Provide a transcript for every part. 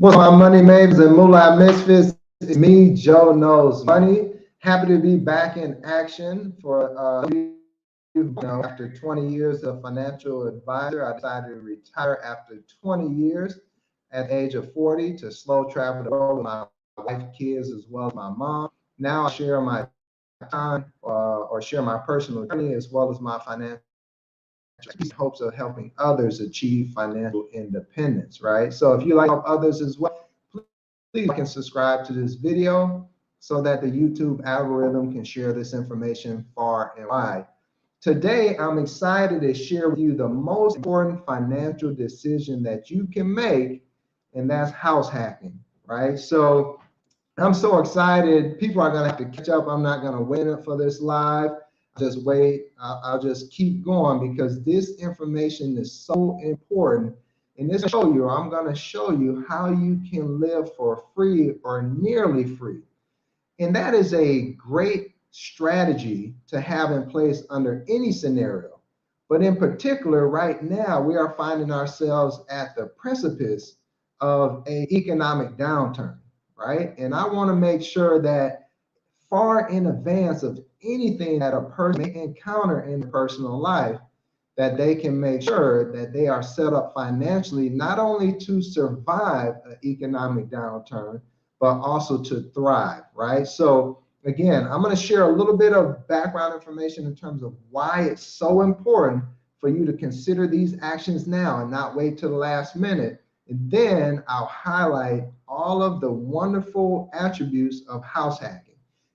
What's my money mavens and moolah misfits? It's me, Joe Knows Money. Happy to be back in action for after 20 years of financial advisor. I decided to retire after 20 years at the age of 40 to slow travel the world with my wife, kids, as well as my mom. Now I share my time or share my personal journey as well as my financial hopes of helping others achieve financial independence, right? So if you like to help others as well, please like and subscribe to this video so that the YouTube algorithm can share this information far and wide. Today, I'm excited to share with you the most important financial decision that you can make, and that's house hacking, right? So I'm so excited. People are going to have to catch up. I'm not going to wait for this live. Just wait. I'll just keep going because this information is so important. In this show, I'm going to show you how you can live for free or nearly free. And that is a great strategy to have in place under any scenario. But in particular, right now, we are finding ourselves at the precipice of an economic downturn, right? And I want to make sure that far in advance of anything that a person may encounter in their personal life, that they can make sure that they are set up financially, not only to survive an economic downturn, but also to thrive, right? So again, I'm going to share a little bit of background information in terms of why it's so important for you to consider these actions now and not wait till the last minute. And then I'll highlight all of the wonderful attributes of house hacking.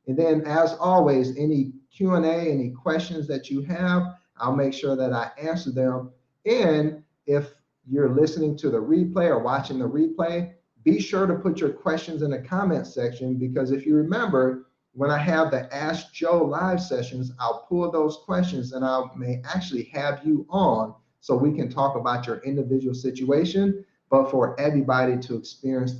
And then, as always, any Q&A, any questions that you have, I'll make sure that I answer them. And if you're listening to the replay or watching the replay, be sure to put your questions in the comment section, because if you remember, when I have the Ask Joe live sessions, I'll pull those questions and I may actually have you on so we can talk about your individual situation, but for everybody to experience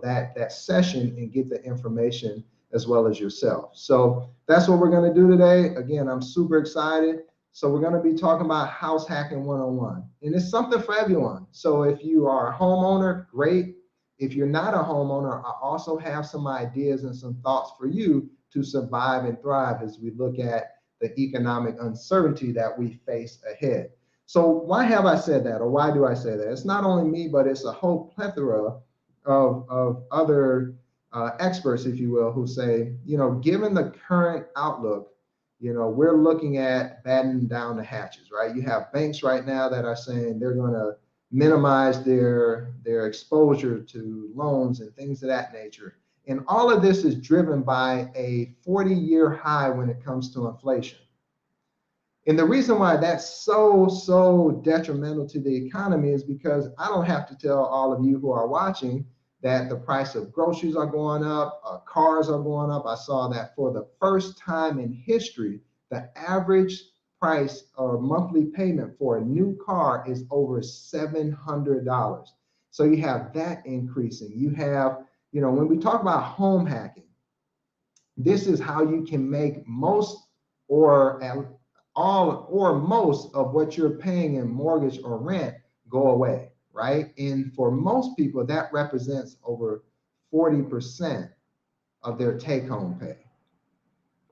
that session and get the information as well as yourself. So that's what we're going to do today. Again, I'm super excited. So we're going to be talking about house hacking 101. And it's something for everyone. So if you are a homeowner, great. If you're not a homeowner, I also have some ideas and some thoughts for you to survive and thrive as we look at the economic uncertainty that we face ahead. So why have I said that, or why do I say that? It's not only me, but it's a whole plethora of other experts, if you will, who say, given the current outlook, we're looking at battening down the hatches, right? You have banks right now that are saying they're going to minimize their exposure to loans and things of that nature. And all of this is driven by a 40-year high when it comes to inflation. And the reason why that's so detrimental to the economy is because I don't have to tell all of you who are watching that the price of groceries are going up, cars are going up. I saw that for the first time in history, the average price or monthly payment for a new car is over $700. So you have that increasing. You have, when we talk about home hacking, this is how you can make most or all or most of what you're paying in mortgage or rent go away, right? And for most people, that represents over 40% of their take-home pay,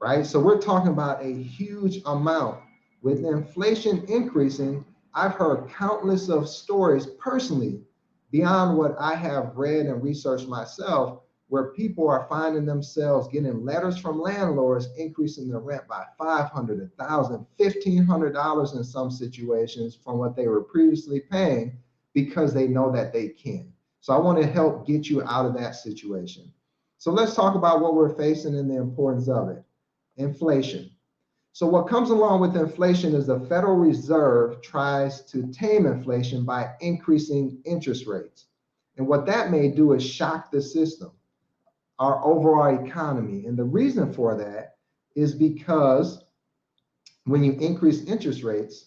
right? So we're talking about a huge amount. With inflation increasing, I've heard countless of stories personally, beyond what I have read and researched myself, where people are finding themselves getting letters from landlords increasing their rent by $500, $1,000, $1,500 in some situations from what they were previously paying, because they know that they can. So I want to help get you out of that situation. So let's talk about what we're facing and the importance of it. Inflation. So what comes along with inflation is the Federal Reserve tries to tame inflation by increasing interest rates. And what that may do is shock the system, our overall economy. And the reason for that is because when you increase interest rates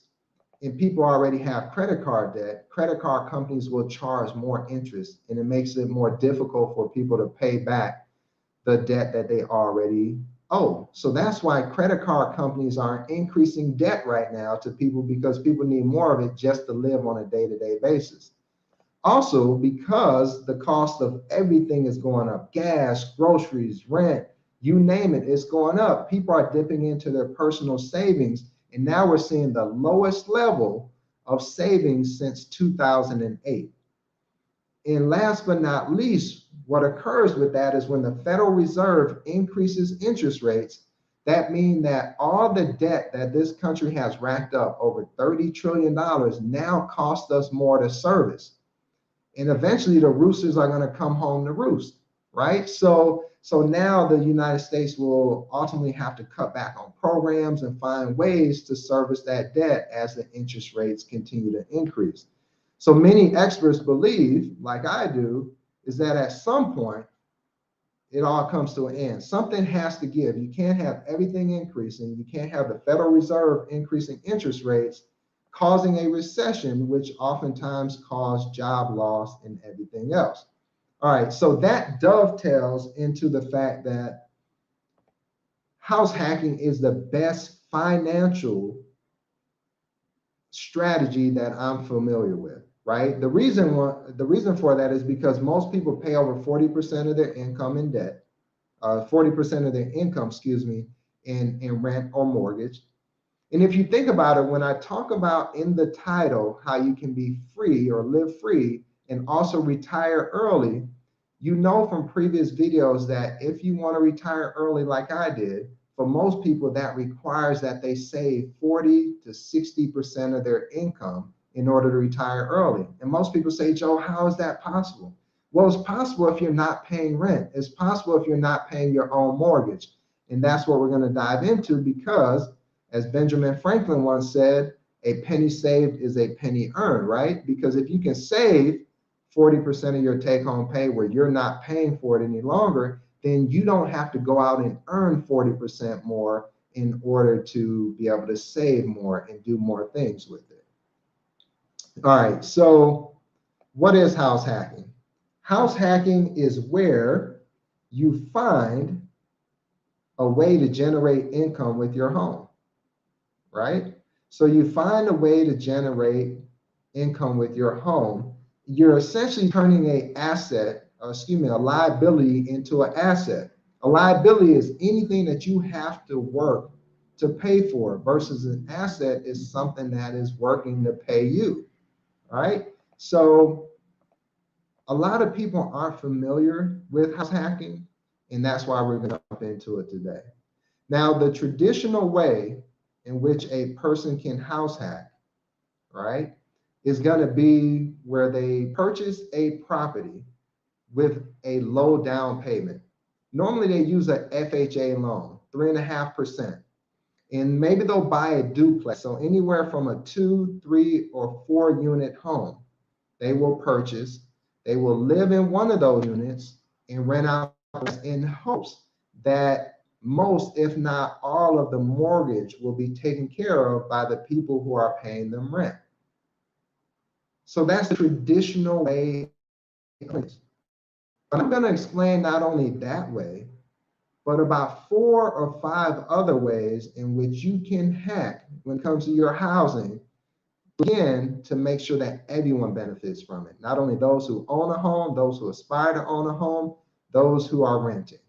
and people already have credit card debt, credit card companies will charge more interest, and it makes it more difficult for people to pay back the debt that they already owe. So that's why credit card companies are increasing debt right now to people, because people need more of it just to live on a day-to-day basis. Also, because the cost of everything is going up, gas, groceries, rent, you name it, it's going up. People are dipping into their personal savings, and now we're seeing the lowest level of savings since 2008. And last but not least, what occurs with that is when the Federal Reserve increases interest rates, that means that all the debt that this country has racked up, over $30 trillion, now costs us more to service. And eventually the roosters are going to come home to roost, right? So now the United States will ultimately have to cut back on programs and find ways to service that debt as the interest rates continue to increase. So many experts believe, like I do, is that at some point it all comes to an end. Something has to give. You can't have everything increasing. You can't have the Federal Reserve increasing interest rates, causing a recession, which oftentimes cause job loss and everything else. All right, so that dovetails into the fact that house hacking is the best financial strategy that I'm familiar with, right? The reason for that is because most people pay over 40% of their income in debt, 40% of their income, excuse me, in rent or mortgage. And if you think about it, when I talk about in the title how you can be free or live free and also retire early, you know from previous videos that if you want to retire early like I did, for most people that requires that they save 40 to 60% of their income in order to retire early. And most people say, Joe, how is that possible? Well, it's possible if you're not paying rent. It's possible if you're not paying your own mortgage. And that's what we're going to dive into because, as Benjamin Franklin once said, a penny saved is a penny earned, right? Because if you can save 40% of your take-home pay where you're not paying for it any longer, then you don't have to go out and earn 40% more in order to be able to save more and do more things with it. All right, so what is house hacking? House hacking is where you find a way to generate income with your home, right? So you find a way to generate income with your home. You're essentially turning a liability into an asset. A liability is anything that you have to work to pay for versus an asset is something that is working to pay you, right? So a lot of people aren't familiar with house hacking, and that's why we're going to jump into it today. Now, the traditional way in which a person can house hack, right, is going to be where they purchase a property with a low down payment. Normally they use a FHA loan, 3.5%. And maybe they'll buy a duplex. So anywhere from a 2, 3, or 4 unit home, they will purchase. They will live in one of those units and rent out in hopes that most, if not all, of the mortgage will be taken care of by the people who are paying them rent. So that's the traditional way. But I'm going to explain not only that way, but about 4 or 5 other ways in which you can hack when it comes to your housing, again, to make sure that everyone benefits from it. Not only those who own a home, those who aspire to own a home, those who are renting.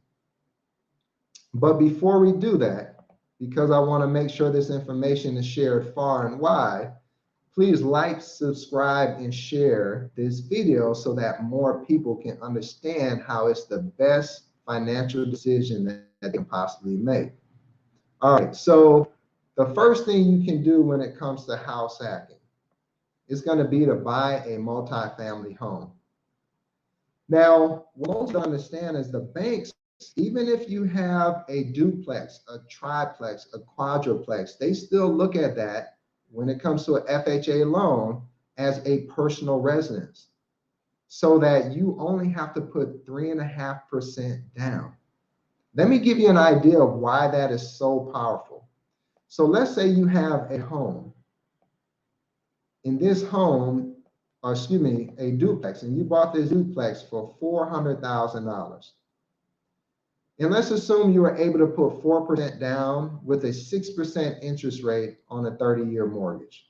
But before we do that, because I want to make sure this information is shared far and wide, please like, subscribe, and share this video so that more people can understand how it's the best financial decision that they can possibly make. All right, so the first thing you can do when it comes to house hacking is going to be to buy a multifamily home. Now, what most don't understand is the banks, even if you have a duplex, a triplex, a quadruplex, they still look at that when it comes to an FHA loan as a personal residence, so that you only have to put 3.5% down. Let me give you an idea of why that is so powerful. So let's say you have a home. In this home, or excuse me, a duplex, and you bought this duplex for $400,000. And let's assume you were able to put 4% down with a 6% interest rate on a 30-year mortgage.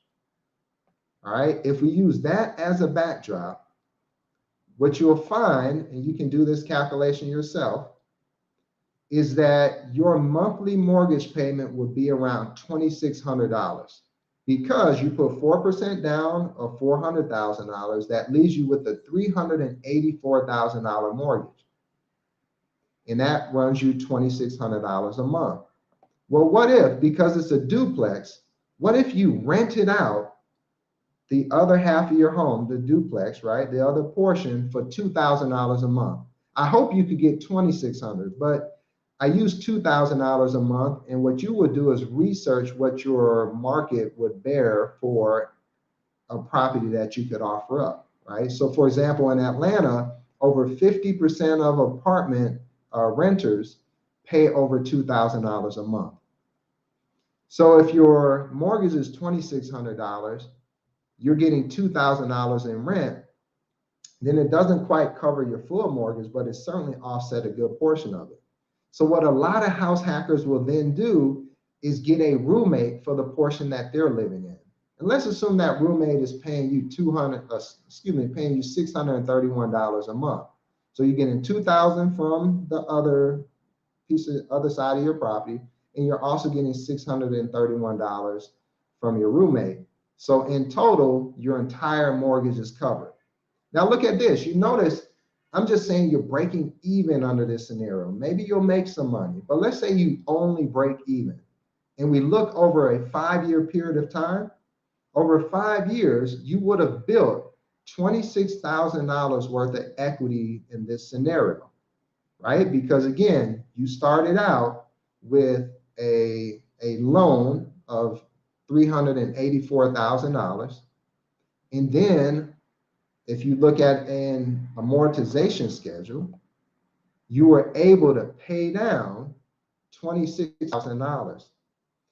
All right, if we use that as a backdrop, what you'll find, and you can do this calculation yourself, is that your monthly mortgage payment would be around $2,600 because you put 4% down of $400,000. That leaves you with a $384,000 mortgage. And that runs you $2,600 a month. Well, what if, because it's a duplex, what if you rented out the other half of your home, the duplex, right? The other portion for $2,000 a month. I hope you could get $2,600, but I use $2,000 a month. And what you would do is research what your market would bear for a property that you could offer up, right? So for example, in Atlanta, over 50% of apartment renters pay over $2,000 a month. So if your mortgage is $2,600, you're getting $2,000 in rent, then it doesn't quite cover your full mortgage, but it certainly offset a good portion of it. So what a lot of house hackers will then do is get a roommate for the portion that they're living in. And let's assume that roommate is paying you paying you $631 a month. So you're getting $2,000 from the other side of your property, and you're also getting $631 from your roommate. So in total, your entire mortgage is covered. Now look at this. You notice I'm just saying you're breaking even under this scenario. Maybe you'll make some money, but let's say you only break even. And we look over a 5-year period of time. Over 5 years, you would have built $26,000 worth of equity in this scenario, right? Because again, you started out with a loan of $384,000. And then if you look at an amortization schedule, you were able to pay down $26,000.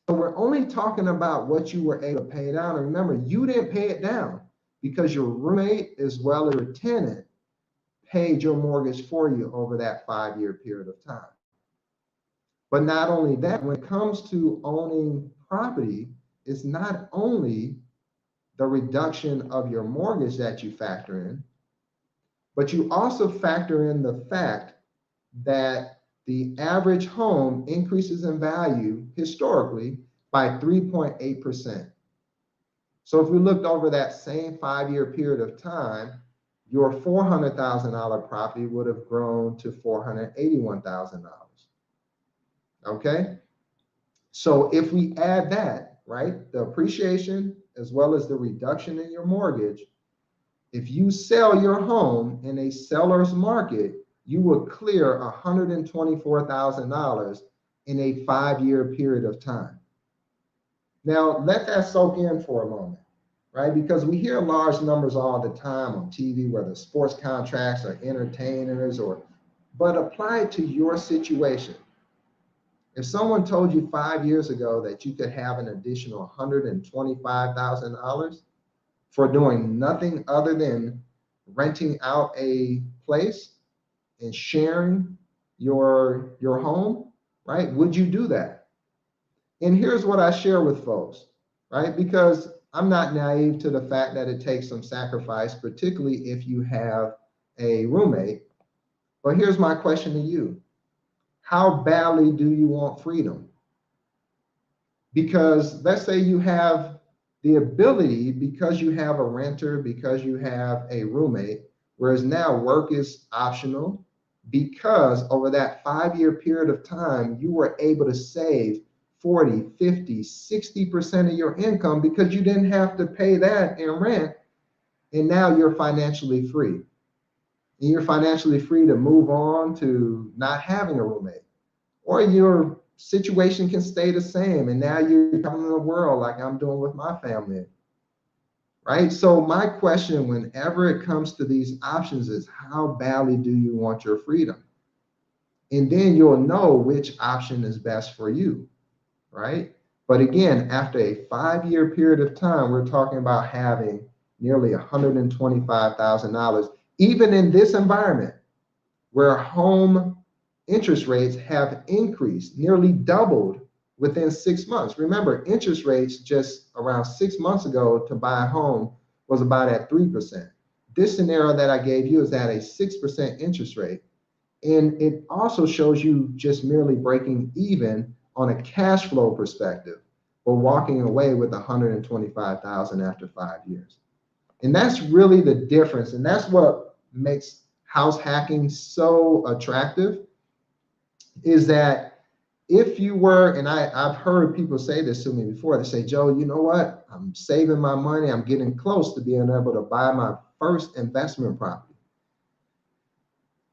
So we're only talking about what you were able to pay down. And remember, you didn't pay it down because your roommate as well as your tenant paid your mortgage for you over that 5-year period of time. But not only that, when it comes to owning property, it's not only the reduction of your mortgage that you factor in, but you also factor in the fact that the average home increases in value historically by 3.8%. So if we looked over that same 5-year period of time, your $400,000 property would have grown to $481,000. Okay? So if we add that, right, the appreciation as well as the reduction in your mortgage, if you sell your home in a seller's market, you will clear $124,000 in a 5-year period of time. Now, let that soak in for a moment, right? Because we hear large numbers all the time on TV, whether sports contracts or entertainers, but apply it to your situation. If someone told you 5 years ago that you could have an additional $125,000 for doing nothing other than renting out a place and sharing your home, right? Would you do that? And here's what I share with folks, right? Because I'm not naive to the fact that it takes some sacrifice, particularly if you have a roommate. But here's my question to you. How badly do you want freedom? Because let's say you have the ability, because you have a renter, because you have a roommate, whereas now work is optional, because over that 5-year period of time, you were able to save 40, 50, 60% of your income because you didn't have to pay that in rent. And now you're financially free. And you're financially free to move on to not having a roommate. Or your situation can stay the same. And now you're traveling the world like I'm doing with my family. Right? So my question whenever it comes to these options is, how badly do you want your freedom? And then you'll know which option is best for you. Right? But again, after a 5-year period of time, we're talking about having nearly $125,000, even in this environment where home interest rates have increased, nearly doubled within 6 months. Remember, interest rates just around 6 months ago to buy a home was about at 3%. this scenario that I gave you is at a 6% interest rate. And it also shows you just merely breaking even on a cash flow perspective, but walking away with 125,000 after 5 years. And that's really the difference. And that's what makes house hacking so attractive, is that if you were, and I've heard people say this to me before, they say, Joe, you know what? I'm saving my money. I'm getting close to being able to buy my first investment property.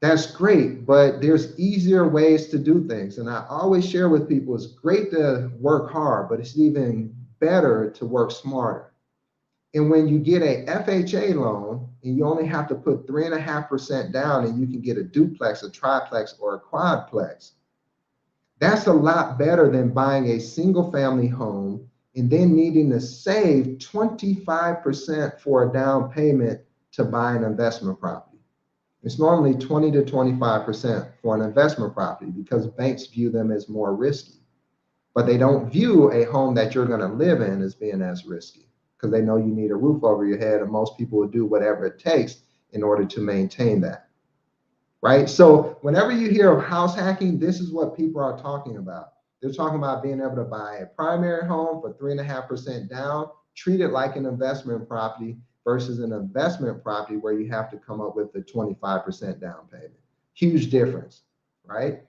That's great, but there's easier ways to do things. And I always share with people, it's great to work hard, but it's even better to work smarter. And when you get a FHA loan and you only have to put 3.5% down and you can get a duplex, a triplex, or a quadplex, that's a lot better than buying a single family home and then needing to save 25% for a down payment to buy an investment property. It's normally 20 to 25% for an investment property because banks view them as more risky. But they don't view a home that you're going to live in as being as risky, because they know you need a roof over your head, and most people will do whatever it takes in order to maintain that. Right? So whenever you hear of house hacking, this is what people are talking about. They're talking about being able to buy a primary home for 3.5% down, treat it like an investment property, versus an investment property where you have to come up with the 25% down payment. Huge difference, right?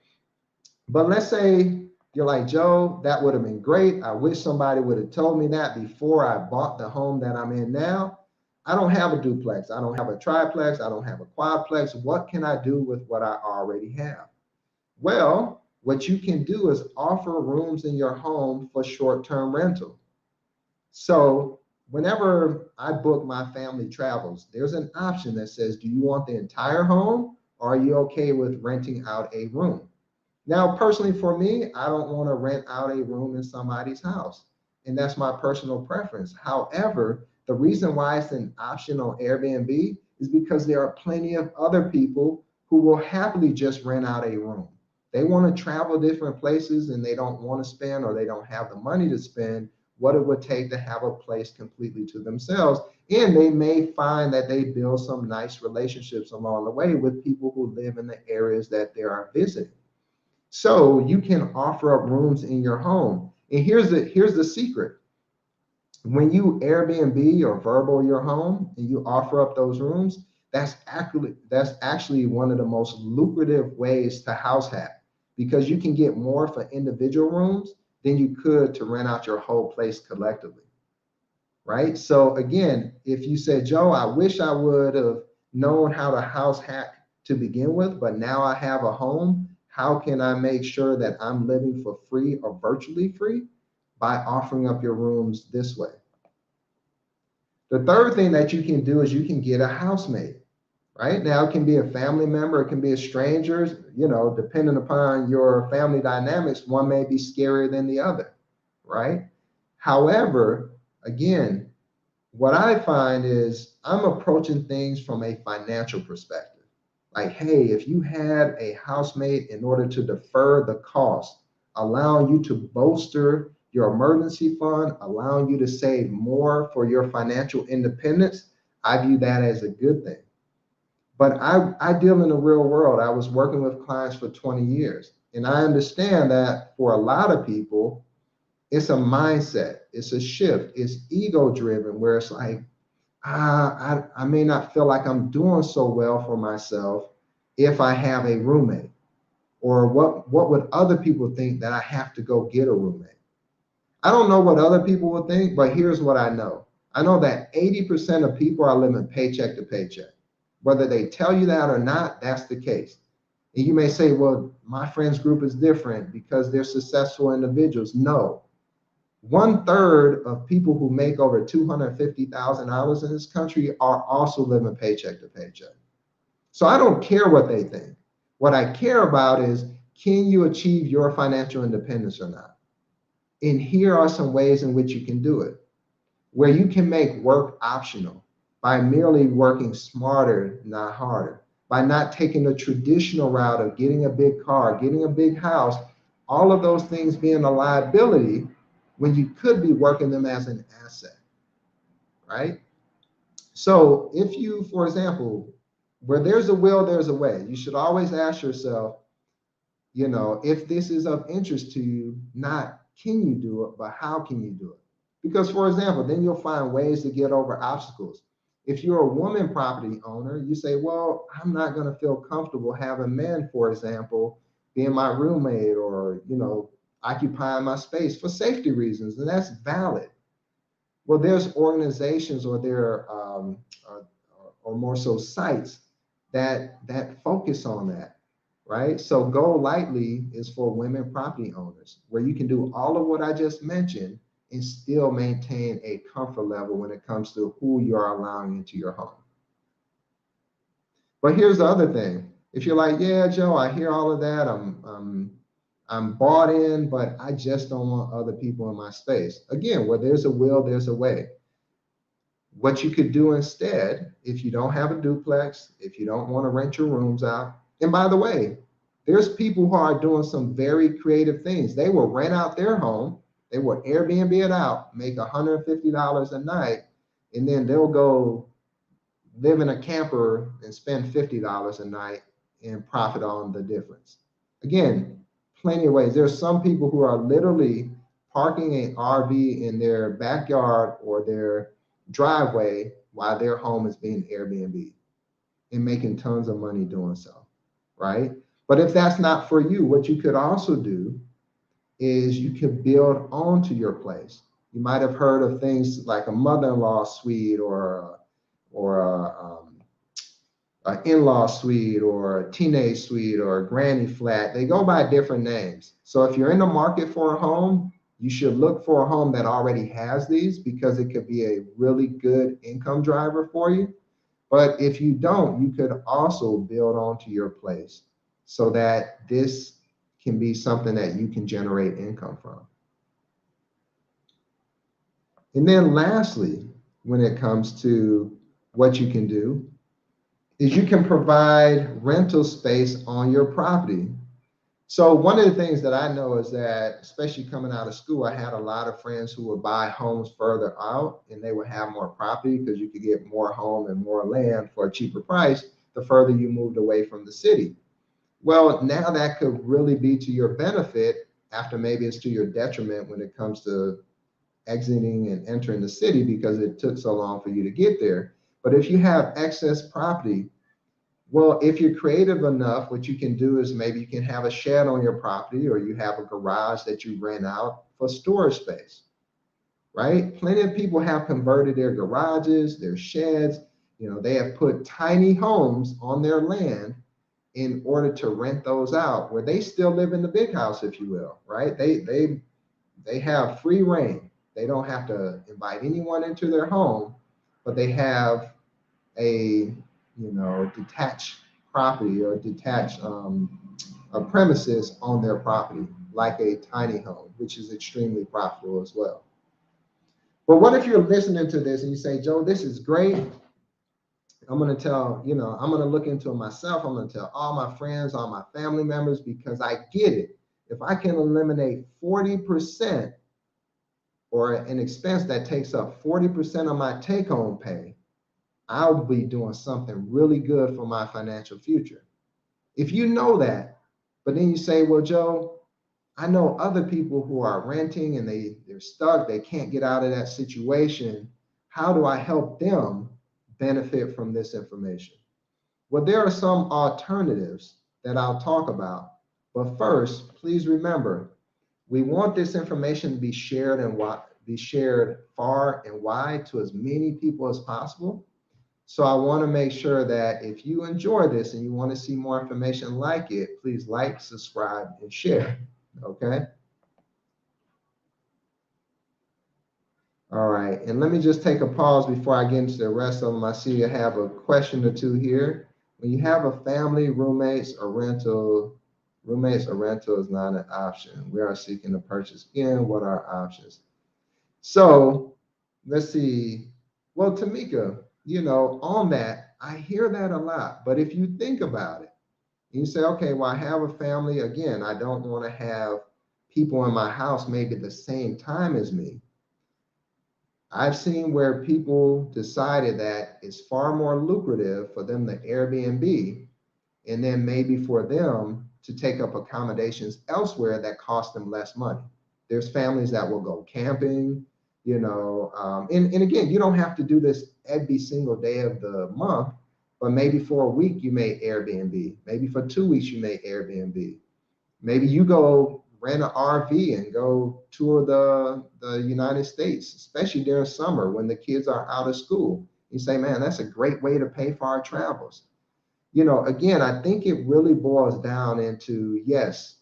But let's say you're like, Joe, that would have been great. I wish somebody would have told me that before I bought the home that I'm in now. I don't have a duplex. I don't have a triplex. I don't have a quadplex. What can I do with what I already have? Well, what you can do is offer rooms in your home for short-term rental. So whenever I book my family travels, there's an option that says, do you want the entire home, or are you okay with renting out a room? Now, personally for me, I don't want to rent out a room in somebody's house, and that's my personal preference. However, the reason why it's an option on Airbnb is because there are plenty of other people who will happily just rent out a room. They want to travel different places and they don't want to spend, or they don't have the money to spend what it would take to have a place completely to themselves. And they may find that they build some nice relationships along the way with people who live in the areas that they are visiting. So you can offer up rooms in your home. And here's the secret. When you Airbnb or Vrbo your home and you offer up those rooms, that's actually one of the most lucrative ways to house hack, because you can get more for individual rooms than you could to rent out your whole place collectively, right? So again, if you said, Joe, I wish I would have known how to house hack to begin with, but now I have a home, how can I make sure that I'm living for free or virtually free? By offering up your rooms this way. The third thing that you can do is you can get a housemate, right? Now it can be a family member, it can be a stranger, depending upon your family dynamics, one may be scarier than the other, right? However, again, what I find is I'm approaching things from a financial perspective. Like, hey, if you had a housemate, in order to defer the cost, allowing you to bolster your emergency fund, allowing you to save more for your financial independence, I view that as a good thing. But I deal in the real world. I was working with clients for 20 years. And I understand that for a lot of people, it's a mindset, it's a shift, it's ego driven, where it's like, I may not feel like I'm doing so well for myself if I have a roommate. Or what would other people think that I have to go get a roommate? I don't know what other people would think, but here's what I know. I know that 80% of people are living paycheck to paycheck. Whether they tell you that or not, that's the case. And you may say, well, my friends group is different because they're successful individuals. No. 1/3 of people who make over $250,000 in this country are also living paycheck to paycheck. So I don't care what they think. What I care about is, can you achieve your financial independence or not? And here are some ways in which you can do it, where you can make work optional by merely working smarter, not harder, by not taking the traditional route of getting a big car, getting a big house, all of those things being a liability when you could be working them as an asset, right? So if you, for example, where there's a will, there's a way. You should always ask yourself, if this is of interest to you, not can you do it, but how can you do it? Because, for example, then you'll find ways to get over obstacles. If you're a woman property owner, you say, well, I'm not going to feel comfortable having men, for example, being my roommate or, occupying my space for safety reasons. And that's valid. Well, there's organizations or or more so sites that focus on that, right? So Go Lightly is for women property owners, where you can do all of what I just mentioned and still maintain a comfort level when it comes to who you are allowing into your home. But here's the other thing. If you're like, yeah, Joe, I hear all of that. I'm bought in, but I just don't want other people in my space. Again, where there's a will, there's a way. What you could do instead, if you don't have a duplex, if you don't want to rent your rooms out, and by the way, there's people who are doing some very creative things. They will rent out their home, they will Airbnb it out, make $150 a night, and then they'll go live in a camper and spend $50 a night and profit on the difference. Again, plenty of ways. There's some people who are literally parking an RV in their backyard or their driveway while their home is being Airbnb and making tons of money doing so, right? But if that's not for you, what you could also do is you could build onto your place. You might have heard of things like a mother-in-law suite or an in-law suite or a teenage suite or a granny flat. They go by different names. So if you're in the market for a home, you should look for a home that already has these, because it could be a really good income driver for you. But if you don't, you could also build onto your place so that this can be something that you can generate income from. And then lastly, when it comes to what you can do, is you can provide rental space on your property. So one of the things that I know is that, especially coming out of school, I had a lot of friends who would buy homes further out and they would have more property because you could get more home and more land for a cheaper price the further you moved away from the city. Well, now that could really be to your benefit after maybe it's to your detriment when it comes to exiting and entering the city because it took so long for you to get there. But if you have excess property, well, if you're creative enough, what you can do is maybe you can have a shed on your property, or you have a garage that you rent out for storage space, right? Plenty of people have converted their garages, their sheds, they have put tiny homes on their land in order to rent those out, where they still live in the big house, if you will, right? They have free reign. They don't have to invite anyone into their home, but they have a detached property or detached a premises on their property, like a tiny home, which is extremely profitable as well. But what if you're listening to this and you say, Joe, this is great. I'm going to tell, I'm going to look into it myself. I'm going to tell all my friends, all my family members, because I get it. If I can eliminate 40% or an expense that takes up 40% of my take-home pay, I'll be doing something really good for my financial future. If you know that, but then you say, well, Joe, I know other people who are renting and they're stuck, they can't get out of that situation. How do I help them benefit from this information? Well, there are some alternatives that I'll talk about. But first, please remember, we want this information to be shared far and wide to as many people as possible. So I want to make sure that if you enjoy this and you want to see more information like it, please like, subscribe, and share. Okay. All right. And let me just take a pause before I get into the rest of them. I see you have a question or two here. When you have a family, roommates or rental is not an option. We are seeking to purchase again. What are options? So let's see. Well, Tamika, on that, I hear that a lot. But if you think about it, you say, okay, well, I have a family. Again, I don't want to have people in my house maybe at the same time as me. I've seen where people decided that it's far more lucrative for them to Airbnb, and then maybe for them to take up accommodations elsewhere that cost them less money. There's families that will go camping, and again, you don't have to do this every single day of the month, but maybe for a week you may Airbnb. Maybe for 2 weeks you may Airbnb. Maybe you go rent an RV and go tour the United States, especially during summer when the kids are out of school. You say, man, that's a great way to pay for our travels. Again, I think it really boils down into, yes,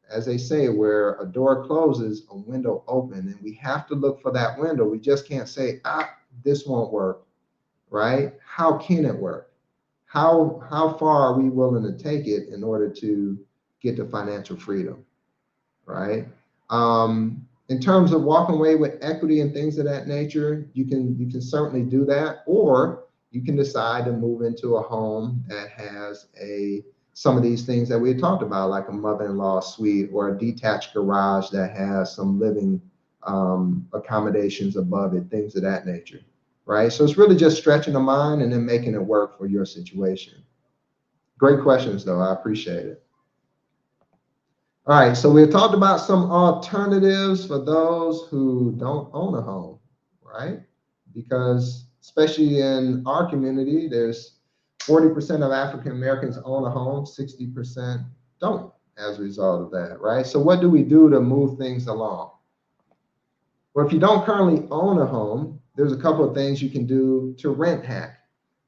as they say, where a door closes, a window open, and we have to look for that window. We just can't say, this won't work, right? How can it work? How far are we willing to take it in order to get to financial freedom, right? In terms of walking away with equity and things of that nature, you can certainly do that, or you can decide to move into a home that has some of these things that we had talked about, like a mother-in-law suite or a detached garage that has some living accommodations above it, things of that nature, right? So it's really just stretching the mind and then making it work for your situation. Great questions, though. I appreciate it. All right, so we've talked about some alternatives for those who don't own a home, right? Because especially in our community, there's 40% of African Americans own a home, 60% don't as a result of that, right? So what do we do to move things along? Well, if you don't currently own a home, there's a couple of things you can do to rent hack.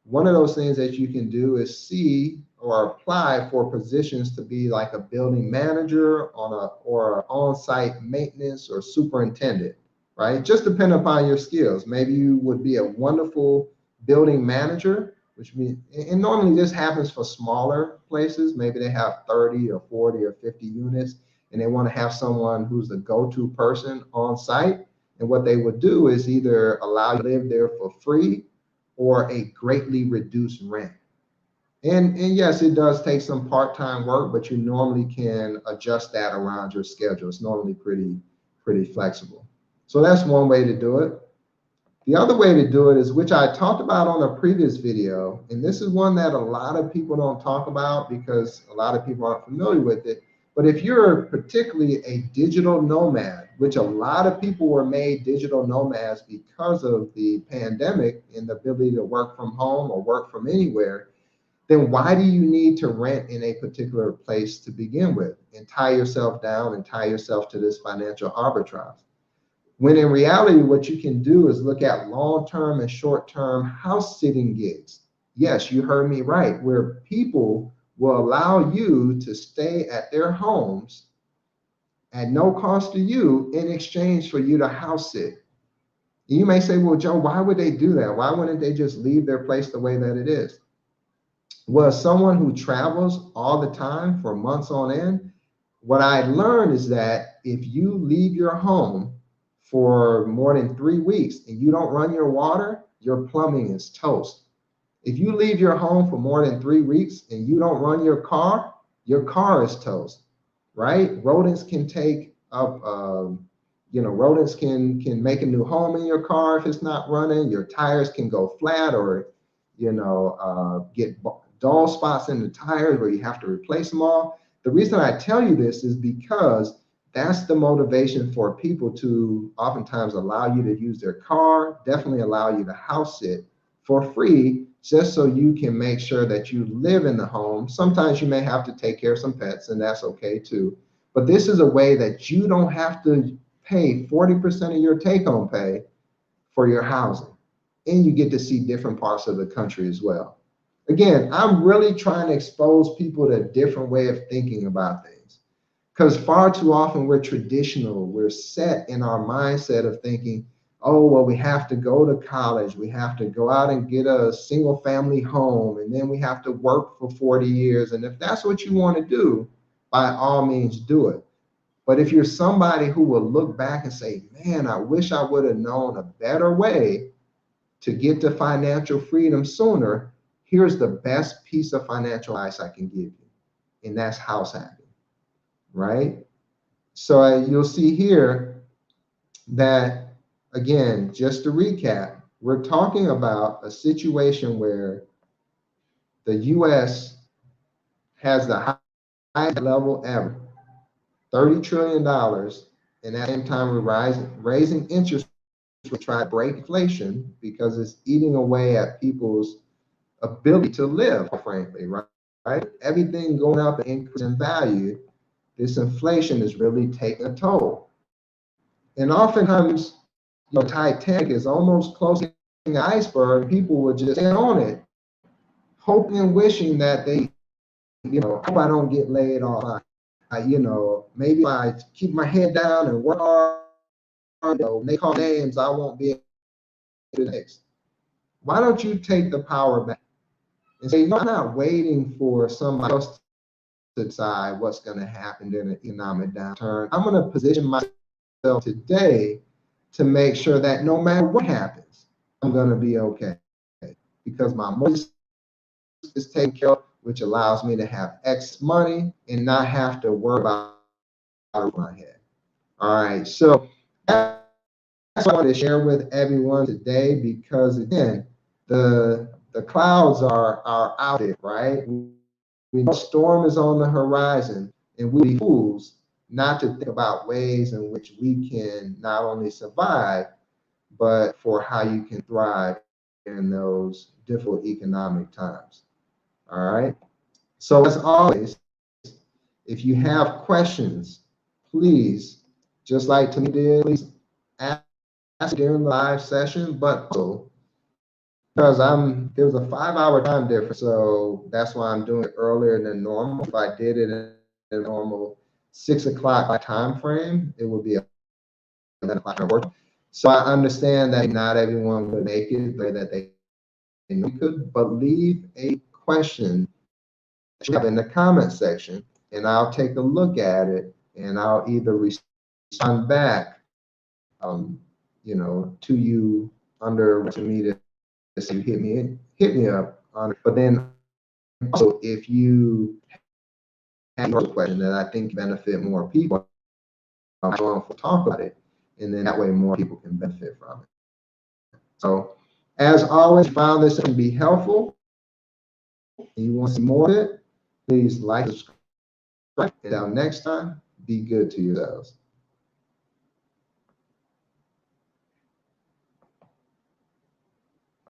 One of those things that you can do is see or apply for positions to be like a building manager or an on-site maintenance or superintendent, right? Just depending upon your skills. Maybe you would be a wonderful building manager, which means, and normally this happens for smaller places. Maybe they have 30 or 40 or 50 units, and they want to have someone who's the go-to person on site. And what they would do is either allow you to live there for free or a greatly reduced rent. And yes, it does take some part-time work, but you normally can adjust that around your schedule. It's normally pretty flexible. So that's one way to do it. The other way to do it is, which I talked about on a previous video, and this is one that a lot of people don't talk about because a lot of people aren't familiar with it. But if you're particularly a digital nomad, which a lot of people were made digital nomads because of the pandemic and the ability to work from home or work from anywhere, then why do you need to rent in a particular place to begin with and tie yourself down and tie yourself to this financial arbitrage? When in reality, what you can do is look at long-term and short-term house sitting gigs. Yes, you heard me right, where people will allow you to stay at their homes at no cost to you in exchange for you to house sit. You may say, well, Joe, why would they do that? Why wouldn't they just leave their place the way that it is? Well, someone who travels all the time for months on end, what I learned is that if you leave your home for more than 3 weeks and you don't run your water, your plumbing is toast. If you leave your home for more than 3 weeks and you don't run your car is toast, right? Rodents can take up, rodents can make a new home in your car if it's not running. Your tires can go flat or, get dull spots in the tires where you have to replace them all. The reason I tell you this is because that's the motivation for people to oftentimes allow you to use their car, definitely allow you to house sit for free, just so you can make sure that you live in the home. Sometimes you may have to take care of some pets, and that's okay too. But this is a way that you don't have to pay 40% of your take-home pay for your housing. And you get to see different parts of the country as well. Again, I'm really trying to expose people to a different way of thinking about things. Because far too often we're traditional. We're set in our mindset of thinking, oh, well, we have to go to college. We have to go out and get a single family home. And then we have to work for 40 years. And if that's what you want to do, by all means, do it. But if you're somebody who will look back and say, man, I wish I would have known a better way to get to financial freedom sooner, here's the best piece of financial advice I can give you, and that's house hacking, right? So you'll see here that, again, just to recap, we're talking about a situation where the U.S. has the highest level ever, $30 trillion, and at the same time we're raising interest to try to break inflation because it's eating away at people's ability to live, frankly, right? Everything going up and increase in value, this inflation is really taking a toll. And oftentimes, Titanic is almost close to the iceberg. People would just stay on it, hoping and wishing that they, hope I don't get laid off. Maybe if I keep my head down and work hard, when they call names, I won't be able to do next. Why don't you take the power back and say, I'm not waiting for somebody else to decide what's going to happen during an economic downturn. I'm going to position myself today to make sure that no matter what happens, I'm going to be okay because my mortgage is taken care of, which allows me to have X money and not have to worry about my head. All right, so that's what I want to share with everyone today because again, the clouds are out there, right? We know a storm is on the horizon, and we'll be fools not to think about ways in which we can not only survive, but for how you can thrive in those difficult economic times. All right. So as always, if you have questions, please, just like Tamika did, please ask during the live session, but also because there was a 5-hour time difference, so that's why I'm doing it earlier than normal. If I did it in a normal 6 o'clock time frame, it would be 11 o'clock work. So I understand that not everyone would make it the way that they could, but leave a question in the comment section, and I'll take a look at it, and I'll either respond back, to you under social media. So you hit me up on it. But then also, if you have a question that I think benefit more people, we'll talk about it, and then that way more people can benefit from it. So, as always, found this to be helpful, and you want to see more of it, please like, subscribe, and until next time, be good to yourselves.